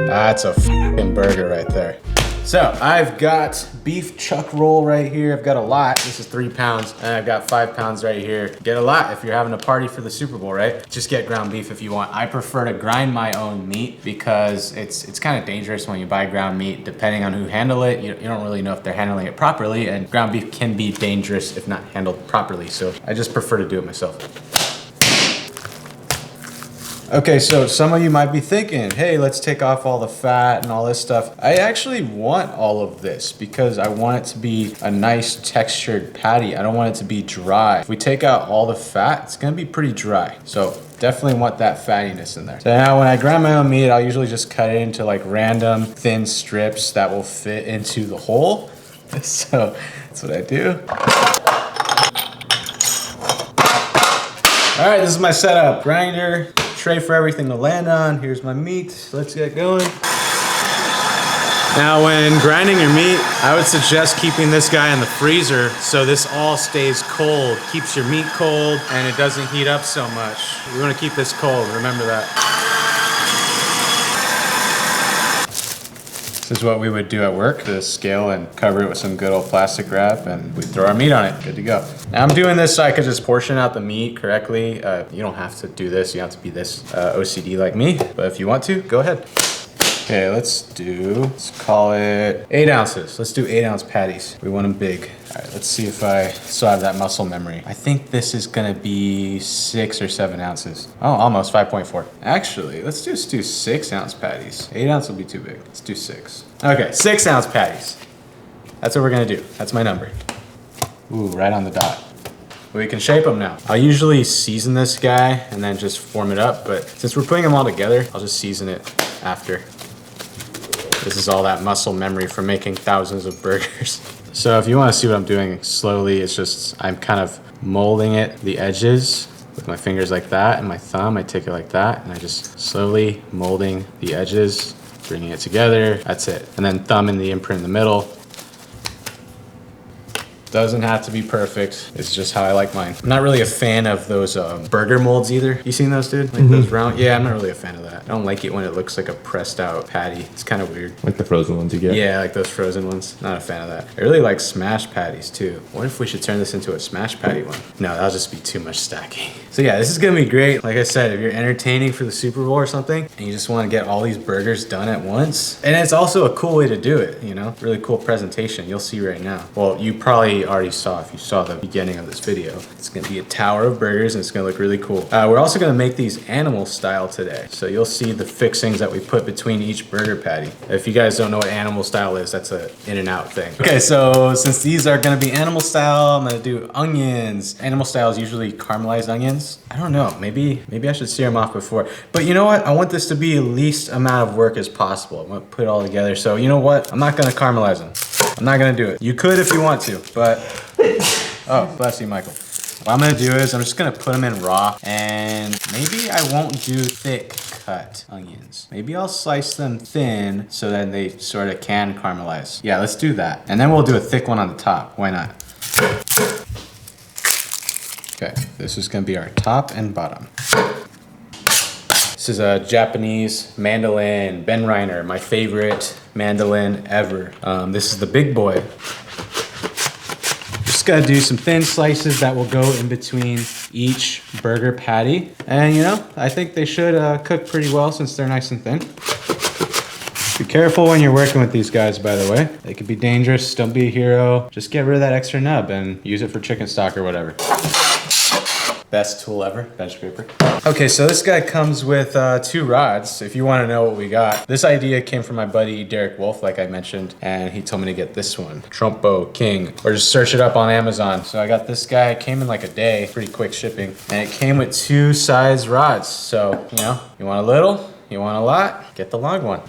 That's a f***ing burger right there. So I've got beef chuck roll right here. I've got a lot. This is 3 pounds, and I've got 5 pounds right here. Get a lot if you're having a party for the Super Bowl, right? Just get ground beef if you want. I prefer to grind my own meat because it's kind of dangerous when you buy ground meat. Depending on who handle it, you don't really know if they're handling it properly, and ground beef can be dangerous if not handled properly. So I just prefer to do it myself. Okay, so some of you might be thinking, hey, let's take off all the fat and all this stuff. I actually want all of this because I want it to be a nice textured patty. I don't want it to be dry. If we take out all the fat, it's gonna be pretty dry. So definitely want that fattiness in there. So now when I grind my own meat, I'll usually just cut it into like random thin strips that will fit into the hole. So that's what I do. All right, this is my setup. Grinder, tray for everything to land on. Here's my meat. Let's get going. Now, when grinding your meat, I would suggest keeping this guy in the freezer so this all stays cold. Keeps your meat cold and it doesn't heat up so much. We want to keep this cold, remember that. This is what we would do at work, the scale and cover it with some good old plastic wrap, and we throw our meat on it, good to go. Now I'm doing this so I could just portion out the meat correctly. You don't have to do this, you don't have to be this OCD like me, but if you want to, go ahead. Okay, let's call it 8 ounces. Let's do 8-ounce patties. We want them big. All right, let's see if I still have that muscle memory. I think this is gonna be 6 or 7 ounces. Oh, almost 5.4. Actually, let's just do 6-ounce patties. 8 ounce will be too big. Let's do 6. Okay, 6-ounce patties. That's what we're gonna do. That's my number. Ooh, right on the dot. We can shape them now. I'll usually season this guy and then just form it up, but since we're putting them all together, I'll just season it after. This is all that muscle memory from making thousands of burgers. So if you want to see what I'm doing slowly, it's just, I'm kind of molding it, the edges with my fingers like that, and my thumb, I take it like that, and I just slowly molding the edges, bringing it together, that's it. And then thumb in the imprint in the middle. Doesn't have to be perfect. It's just how I like mine. I'm not really a fan of those burger molds either. You seen those, dude? Like those round? Yeah, I'm not really a fan of that. I don't like it when it looks like a pressed out patty. It's kind of weird. Like the frozen ones you get? Yeah, like those frozen ones. Not a fan of that. I really like smash patties too. What if we should turn this into a smash patty one? No, that'll just be too much stacking. So yeah, this is gonna be great. Like I said, if you're entertaining for the Super Bowl or something, and you just wanna get all these burgers done at once, and it's also a cool way to do it, you know? Really cool presentation, you'll see right now. Well, you probably already saw if you saw the beginning of this video. It's gonna be a tower of burgers and it's gonna look really cool. We're also gonna make these animal style today. So you'll see the fixings that we put between each burger patty. If you guys don't know what animal style is, that's a In-N-Out thing. Okay, so since these are gonna be animal style, I'm gonna do onions. Animal style is usually caramelized onions. I don't know, maybe I should sear them off before. But you know what? I want this to be the least amount of work as possible. I'm gonna put it all together. So you know what? I'm not gonna caramelize them. I'm not gonna do it. You could if you want to, but, oh, bless you, Michael. What I'm gonna do is I'm just gonna put them in raw, and maybe I won't do thick cut onions. Maybe I'll slice them thin so that they sort of can caramelize. Yeah, let's do that. And then we'll do a thick one on the top. Why not? Okay, this is gonna be our top and bottom. This is a Japanese mandolin, Ben Reiner, my favorite mandolin ever. This is the big boy. Just gotta do some thin slices that will go in between each burger patty. And you know, I think they should cook pretty well since they're nice and thin. Be careful when you're working with these guys, by the way. They could be dangerous, don't be a hero. Just get rid of that extra nub and use it for chicken stock or whatever. Best tool ever, bench scraper. Okay, so this guy comes with 2 rods. If you want to know what we got, this idea came from my buddy Derek Wolf, like I mentioned, and he told me to get this one, Trumpo King, or just search it up on Amazon. So I got this guy. It came in like a day, pretty quick shipping, and it came with 2 size rods. So you know, you want a little, you want a lot, get the long one.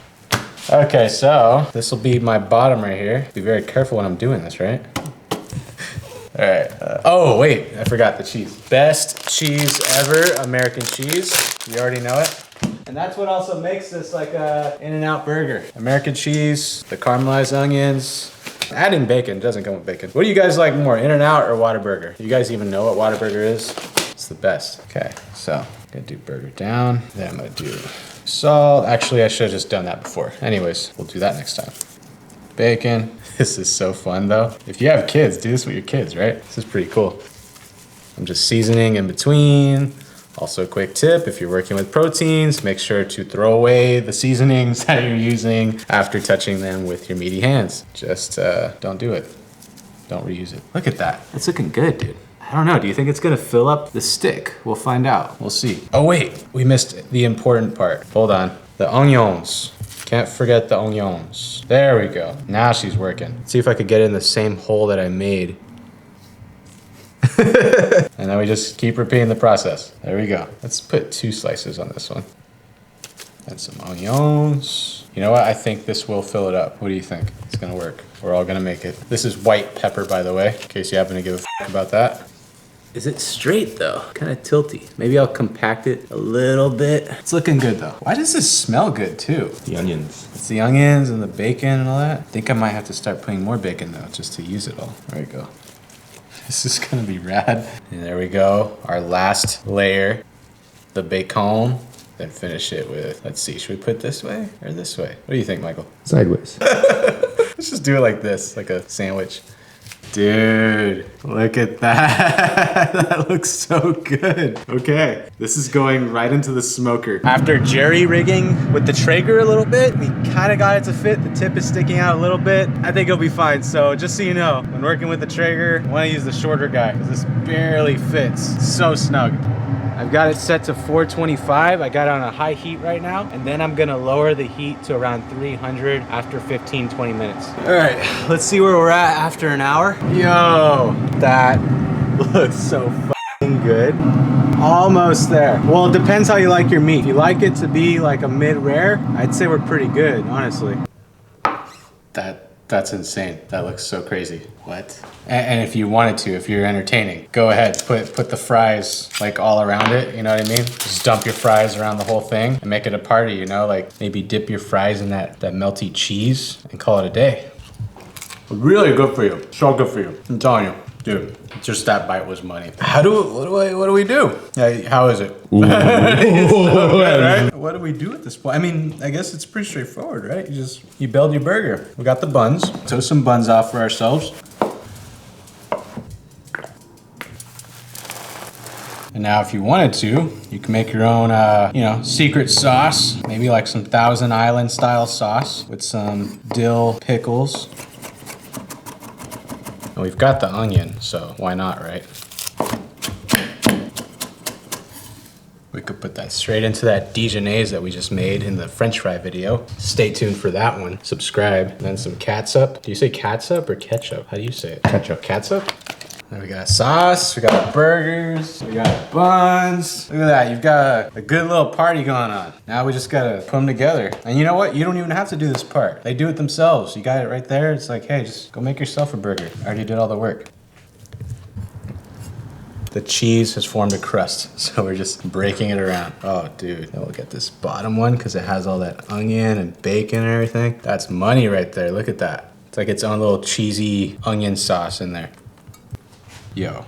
Okay, so this will be my bottom right here. Be very careful when I'm doing this, right? All right. Oh, wait, I forgot the cheese. Best cheese ever, American cheese. You already know it. And that's what also makes this like a In-N-Out burger. American cheese, the caramelized onions. Adding bacon doesn't come with bacon. What do you guys like more, In-N-Out or Whataburger? Do you guys even know what Whataburger is? It's the best. Okay, so I'm gonna do burger down. Then I'm gonna do salt. Actually, I should have just done that before. Anyways, we'll do that next time. Bacon. This is so fun though. If you have kids, do this with your kids, right? This is pretty cool. I'm just seasoning in between. Also, a quick tip, if you're working with proteins, make sure to throw away the seasonings that you're using after touching them with your meaty hands. Just don't do it. Don't reuse it. Look at that. It's looking good, dude. I don't know, do you think it's gonna fill up the stick? We'll find out, we'll see. Oh wait, we missed the important part. Hold on, the onions. Can't forget the onions. There we go. Now she's working. Let's see if I could get in the same hole that I made. And then we just keep repeating the process. There we go. Let's put 2 slices on this one. And some onions. You know what? I think this will fill it up. What do you think? It's gonna work. We're all gonna make it. This is white pepper, by the way, in case you happen to give a f about that. Is it straight though? Kind of tilty. Maybe I'll compact it a little bit. It's looking good though. Why does this smell good too? The onions. It's the onions and the bacon and all that. I think I might have to start putting more bacon though, just to use it all. There we go. This is gonna be rad. And there we go, our last layer, the bacon. Then finish it with, let's see, should we put it this way or this way? What do you think, Michael? Sideways. Let's just do it like this, like a sandwich. Dude, look at that. That looks so good. Okay, this is going right into the smoker. After jerry rigging with the Traeger a little bit, we kind of got it to fit. The tip is sticking out a little bit. I think it'll be fine. So just so you know, when working with the Traeger, I want to use the shorter guy because this barely fits. So snug. I've got it set to 425. I got it on a high heat right now, and then I'm gonna lower the heat to around 300 after 15-20 minutes. All right, let's see where we're at after an hour. Yo, that looks so fucking good. Almost there. Well, it depends how you like your meat. If you like it to be like a mid-rare, I'd say we're pretty good, honestly. That's insane. That looks so crazy. What? And if you wanted to, if you're entertaining, go ahead, put the fries like all around it, you know what I mean? Just dump your fries around the whole thing and make it a party, you know? Like maybe dip your fries in that melty cheese and call it a day. Really good for you. So good for you. I'm telling you. Dude, just that bite was money. What do we do? Yeah, how is it? So good, right? What do we do at this point? I mean, I guess it's pretty straightforward, right? You build your burger. We got the buns. Toast some buns off for ourselves. And now if you wanted to, you can make your own, secret sauce. Maybe like some Thousand Island style sauce with some dill pickles. And we've got the onion, so why not, right? We could put that straight into that dijonaise that we just made in the French fry video. Stay tuned for that one. Subscribe. And then some catsup. Do you say catsup or ketchup? How do you say it? Ketchup. Catsup? Then we got sauce, we got burgers, we got buns. Look at that, you've got a good little party going on. Now we just gotta put them together. And you know what? You don't even have to do this part. They do it themselves. You got it right there. It's like, hey, just go make yourself a burger. I already did all the work. The cheese has formed a crust, so we're just breaking it around. Oh, dude. Then we'll get this bottom one because it has all that onion and bacon and everything. That's money right there. Look at that. It's like its own little cheesy onion sauce in there. Yo,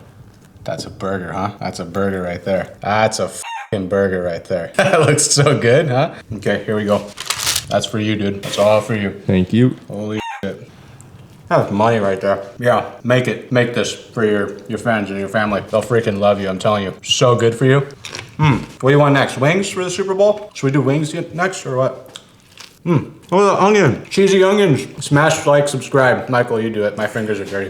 that's a burger, huh? That's a burger right there. That's a fucking burger right there. That looks so good, huh? Okay, here we go. That's for you, dude. That's all for you. Thank you. Holy shit. That's money right there. Yeah, make it. Make this for your friends and your family. They'll freaking love you, I'm telling you. So good for you. What do you want next? Wings for the Super Bowl? Should we do wings next or what? Oh, the onion. Cheesy onions. Smash, like, subscribe. Michael, you do it. My fingers are dirty.